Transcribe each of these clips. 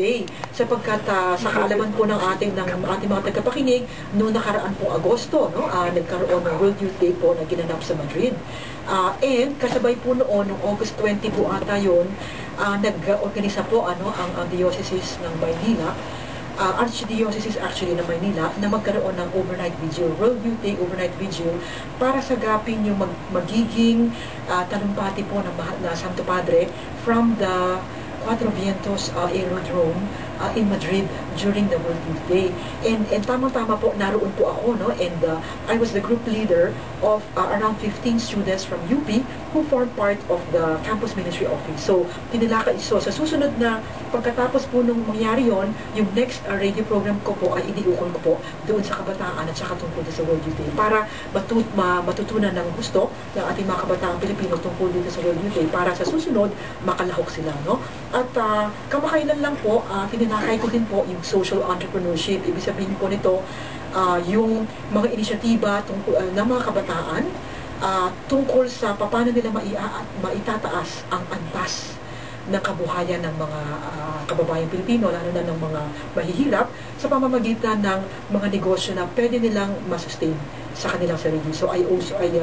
Day sapagkat sa kaalaman po ng ating mga tagapakinig, noong nakaraan po Agosto, no, nagkaroon ng World Youth Day po na ginanap sa Madrid. And kasabay po noong August 20 po ata yun, nag-organisa po ang Diocese ng Maynila, Archdiocese actually ng Maynila, na magkaroon ng overnight vigil, World Youth Day overnight vigil, para sagapin yung magiging talumpati po ng Santo Padre from the Cuatro Vientos Aerodrome in Madrid during the World Youth Day. And tamang-tama po, naroon po ako, no? And I was the group leader of around 15 students from UP who formed part of the campus ministry office. So, sa susunod na pagkatapos po nung mangyari yon, yung next radio program ko po ay iniukol ko po doon sa kabataan at saka tungkol sa World Youth Day para matutunan ng gusto ng ating mga kabataang Pilipino tungkol dito sa World Youth Day para sa susunod makalahok sila, no? At kamakailan lang po, tinakay ko din po yung social entrepreneurship. Ibig sabihin po nito, yung mga inisyatiba ng mga kabataan tungkol sa paano nila maitataas ang antas ng kabuhayan ng mga kababayang Pilipino, lalo na ng mga mahihirap, sa pamamagitan ng mga negosyo na pwede nilang masustain sa kanilang sarili. So I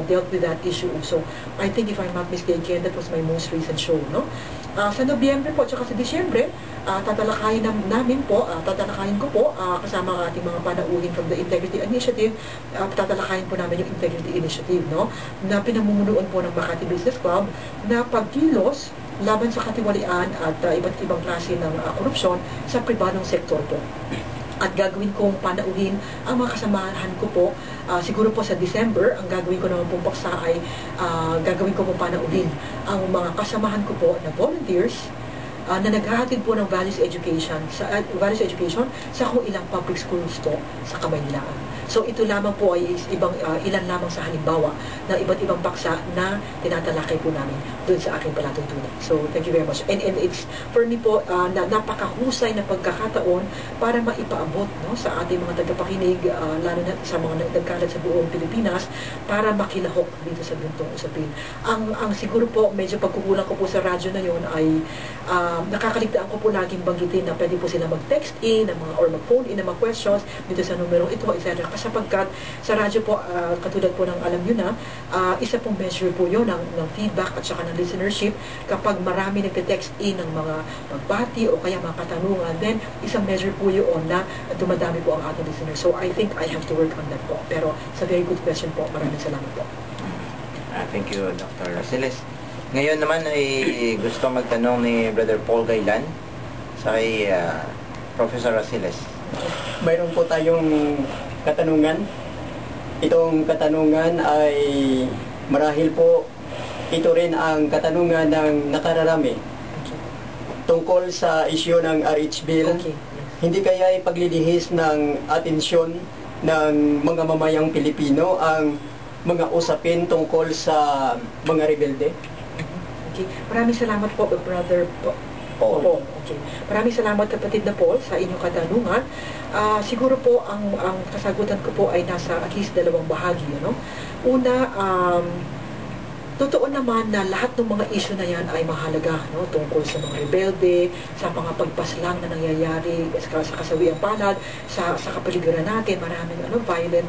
dealt with that issue also. I think if I'm not mistaken, that was my most recent show, no? Sa Nobyembre po at sa Disyembre, tatalakayin ko po kasama ang ating mga panauhin from the Integrity Initiative, tatalakayin po namin yung Integrity Initiative, no, na pinamumunuan po ng Makati Business Club na pagkilos laban sa katiwalian at iba't ibang klase ng korupsyon sa pribadong sektor po. At gagawin kong panauhin ang mga kasamahan ko po, siguro po sa December, ang gagawin ko naman pong paksa ay gagawin ko pong panauhin ang mga kasamahan ko po na volunteers na naghahatid po ng values education sa kung ilang public schools to sa Kamaynilaan. So ito lamang po ay ilan lamang sa halimbawa ng iba't ibang paksa na tinatalakay po namin doon sa aking palatuntunan. So thank you very much. And it's for me po napakahusay na pagkakataon para maipaabot, no, sa ating mga tagapakinig, lalo na sa mga nagkalat sa buong Pilipinas, para makilahok dito sa gantong usapin. Ang siguro po medyo pagkukulang ko po sa radyo na yon ay nakakaligtaan ko po laging banggitin na pwede po sila mag-text in or mag-phone in ng mga questions dito sa numero ito, etc. Sapagkat sa radyo po, katulad po ng alam nyo na, isa pong measure po yun ng feedback at saka ng listenership. Kapag marami nagte-text in ng mga pagbati o kaya mga katanungan, then isang measure po yun na dumadami po ang ating listeners. So I think I have to work on that po. Pero sa very good question po, maraming salamat po. Thank you, Dr. Rasiles. Ngayon naman ay gusto magtanong ni Brother Paul Gailan sa kay Professor Rasiles. Mayroon po tayong katanungan. Itong katanungan ay marahil po ito rin ang katanungan ng nakararami tungkol sa isyu ng RH Bill. Hindi kaya ipaglilihis ng atensyon ng mga mamayang Pilipino ang mga usapin tungkol sa mga rebelde? Okay. Maraming salamat po, Brother Paul. Okay. Maraming salamat, kapatid na Paul, sa inyong katanungan. Siguro po, ang kasagutan ko po ay nasa at least dalawang bahagi. No? Una, totoo naman na lahat ng mga issue na yan ay mahalaga, no? Tungkol sa mga rebelde, sa mga pagpaslang na nangyayari sa kasawiang palad, sa kapaligiran natin, maraming violent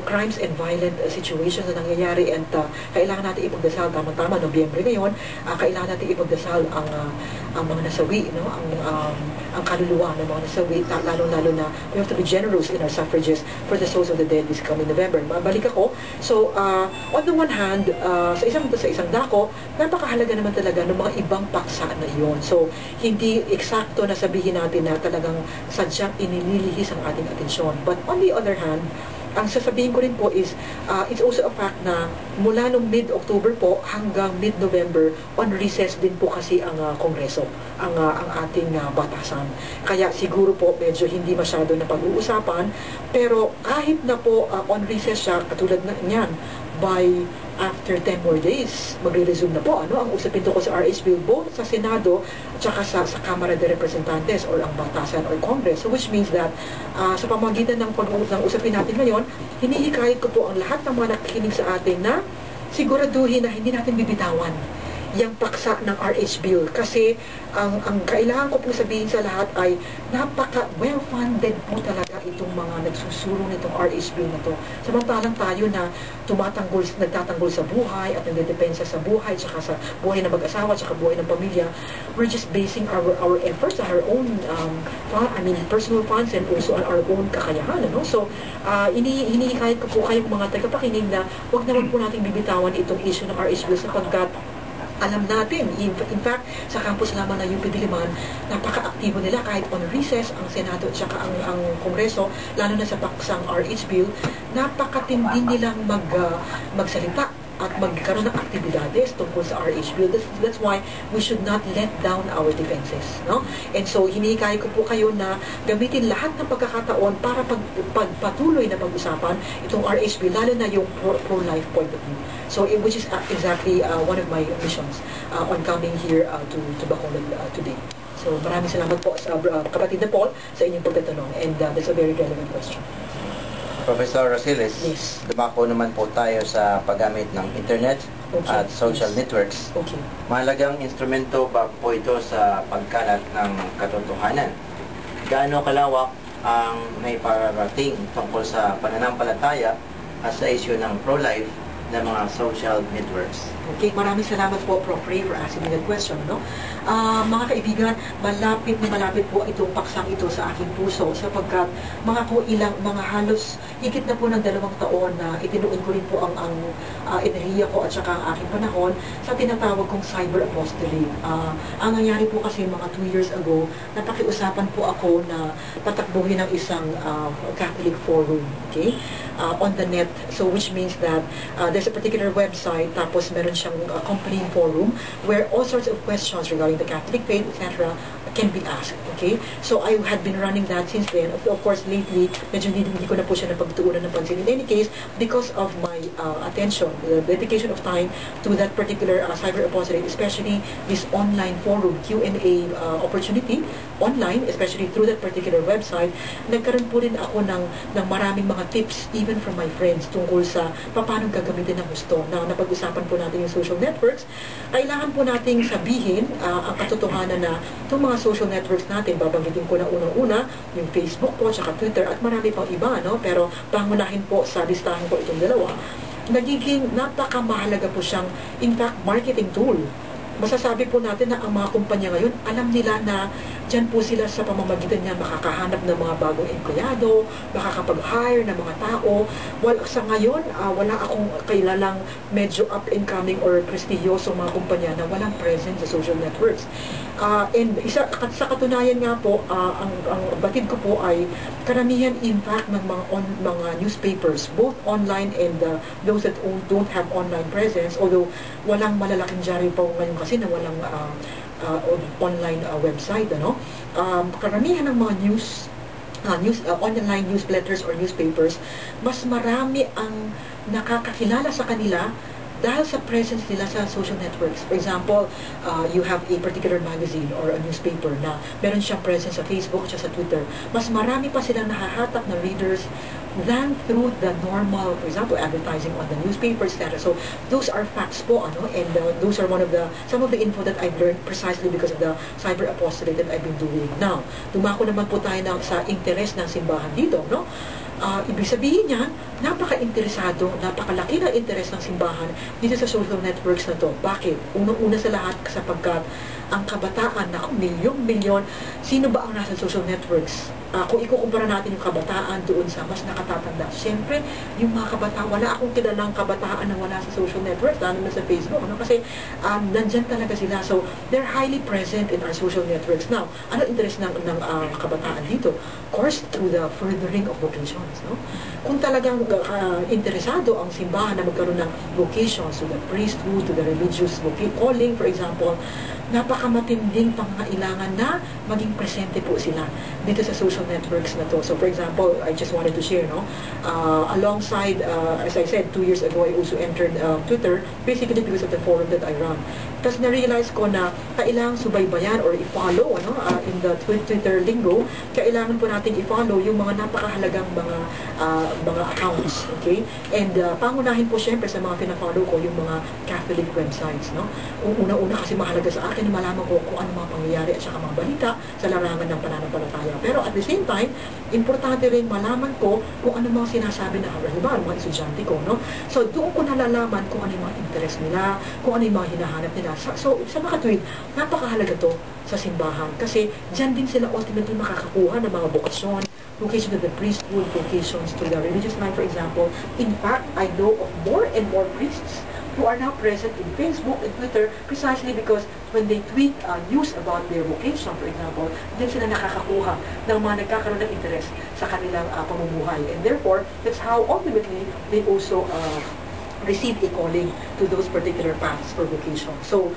crimes and violent situations na nangyayari, and kailangan natin ipagdasal, tama-tama, Nobyembre ngayon, kailangan natin ipagdasal ang mga nasawi, no? Ang kaluluwa ng mga nasawi, lalo-lalo na we have to be generous in our suffrages for the souls of the dead this coming November. Mabalik ako. So, on the one hand, sa isang dako, napakahalaga naman talaga ng mga ibang paksa na iyon. So, hindi eksakto na sabihin natin na talagang sadyang inililihis ang ating atensyon. But on the other hand, ang sasabihin ko rin po is, it's also a fact na mula nung mid-October po hanggang mid-November, on recess din po kasi ang Kongreso, ang ating batasan. Kaya siguro po medyo hindi masyado na pag-uusapan, pero kahit na po on recess siya, katulad na niyan, by after 10 more days, magre-resume na po ang usapin tungkol sa RH Bill, both sa Senado at saka sa Kamara de Representantes or ang Batasan or Congress. So which means that sa pamagitan ng usapin natin ngayon, hinihikayat ko po ang lahat ng mga nakikinig sa atin na siguraduhin na hindi natin bibitawan yung paksa ng RH Bill. Kasi ang kailangan ko pong sabihin sa lahat ay napaka well-funded po talaga itong mga nagsusulong nitong RH Bill na to. Samantalang tayo na nagtatanggol sa buhay at nagdedepensa sa buhay, tsaka sa buhay ng mag-asawa, tsaka buhay ng pamilya, we're just basing our efforts on our own personal funds and also on our own kakayahan. Ano? So, hinihikayat ko po kayong mga tagapakinig na wag po nating bibitawan itong issue ng RH Bill sapagkat alam natin, in fact, sa campus lamang ng UP Diliman, napaka-aktibo nila kahit on recess, ang Senado at saka ang Kongreso, lalo na sa paksang RH Bill, napakatindi nilang magsalita at magkaroon ng aktibidades tungkol sa RH Bill. That's why we should not let down our defenses. No? And so, hinihikay ko po kayo na gamitin lahat ng pagkakataon para patuloy na pag-usapan itong RH Bill, lalo na yung pro-life point of view. So, which is exactly one of my missions on coming here to Bacolod today. So, maraming salamat po sa kapatid na Paul sa inyong pagtatanong. And that's a very relevant question. Professor Rosiles, Yes. dumako naman po tayo sa paggamit ng internet at social networks. Okay. Mahalagang instrumento ba po ito sa pagkalat ng katotohanan? Gaano kalawak ang may pararating tungkol sa pananampalataya at sa issue ng pro-life ng mga social networks? Okay, maraming salamat po, Prof. Ray, for asking me that question. No? Mga kaibigan, malapit po itong paksang ito sa aking puso sapagkat mga halos higit na po ng 2 taon na itinuon ko rin po ang enerhiya ko at saka ang aking panahon sa tinatawag kong cyber apostolate. Ang nangyari po kasi mga 2 years ago, napakiusapan po ako na patakbuhin ng isang Catholic forum, okay, on the net. So which means that there's a particular website, tapos meron siyang complaint forum where all sorts of questions regarding the Catholic faith, etc., can be asked. Okay? So I had been running that since then. Of course, lately, medyo hindi ko na po siya napagtuunan ng pansin. In any case, because of my attention, the dedication of time to that particular cyber apostolate, especially this online forum, Q&A opportunity, online, especially through that particular website, nagkaroon po rin ako ng maraming mga tips, even from my friends, tungkol sa paano gagamitin ng gusto. Na napag-usapan po natin yung social networks, kailangan po nating sabihin ang katotohanan na itong mga social networks natin, babanggitin ko na unang-una, yung Facebook po, tsaka Twitter, at marami pang iba, no? Pero pangunahin po sa listahan ko itong dalawa, nagiging napakamahalaga po siyang, in fact, marketing tool. Masasabi po natin na ang mga kumpanya ngayon, alam nila na dyan po sila sa pamamagitan niya makakahanap ng mga bagong empleyado, makakapag-hire ng mga tao. Sa ngayon, wala akong kailalang medyo up-and-coming or prestigyosong mga kumpanya na walang presence sa social networks. And sa katunayan nga po, ang batid ko po ay karamihan in fact ng mga newspapers, both online and those that don't have online presence, although walang malalaking dyaryo pa ngayon kasi na walang online website, ano? Karamihan ng mga online newsletters or newspapers, mas marami ang nakakakilala sa kanila dahil sa presence nila sa social networks. For example, you have a particular magazine or a newspaper na meron siyang presence sa Facebook at sa Twitter. Mas marami pa silang nahahatak na readers than through the normal, for example, advertising on the newspapers, etc. So those are facts po, ano, and those are some of the info that I've learned precisely because of the cyber apostolate that I've been doing. Now, dumako naman po tayo sa interes ng simbahan dito, no? Ibig sabihin niyan, napaka-interesado, napakalaki ng interes ng simbahan dito sa social networks na to. Bakit? Unang-una sa lahat sapagkat ang kabataan, milyon-milyon, sino ba ang nasa social networks? Kung ikukumpara natin yung kabataan doon sa mas nakatatanda, siyempre, yung mga kabataan, wala akong kilalang kabataan na wala sa social networks, lalo na sa Facebook, ano? Kasi nandyan talaga sila. So, they're highly present in our social networks. Now, ano interest ng kabataan dito? Of course, through the furthering of vocations. No? Kung talagang interesado ang simbahan na magkaroon ng vocations, to the priesthood, to the religious calling, for example, napakamatinding pangailangan na maging presente po sila dito sa social networks na to. So, for example, I just wanted to share, no? Alongside, as I said, 2 years ago, I also entered Twitter, basically because of the forum that I run. Tapos na-realize ko na kailangan subaybayan or i-follow, in the Twitter lingo, kailangan po natin i-follow yung mga napakahalagang mga accounts, okay? And pangunahin po syempre sa mga pina-follow ko yung mga Catholic websites, no? Una-una kasi mahalaga sa akin na malaman ko kung ano mga pangyayari at saka mga balita sa larangan ng pananampalataya. Pero at the same time, importante rin malaman ko kung ano mga sinasabi na halimbawa mga estudyante ko, no? So doon ko nalalaman kung ano yung mga interest nila, kung ano yung mga hinahanap nila. So sa mga tweet, napakahalaga to sa simbahan kasi dyan din sila ultimately makakakuha ng mga bokasyon, vocation to the priesthood, vocations to the religious life, for example. In fact, I know of more and more priests who are now present in Facebook and Twitter precisely because when they tweet news about their vocation, for example, din sila nakakakuha ng mga nagkakaroon ng interest sa kanilang pamumuhay. And therefore, that's how ultimately they also receive a calling to those particular paths for vocation. So,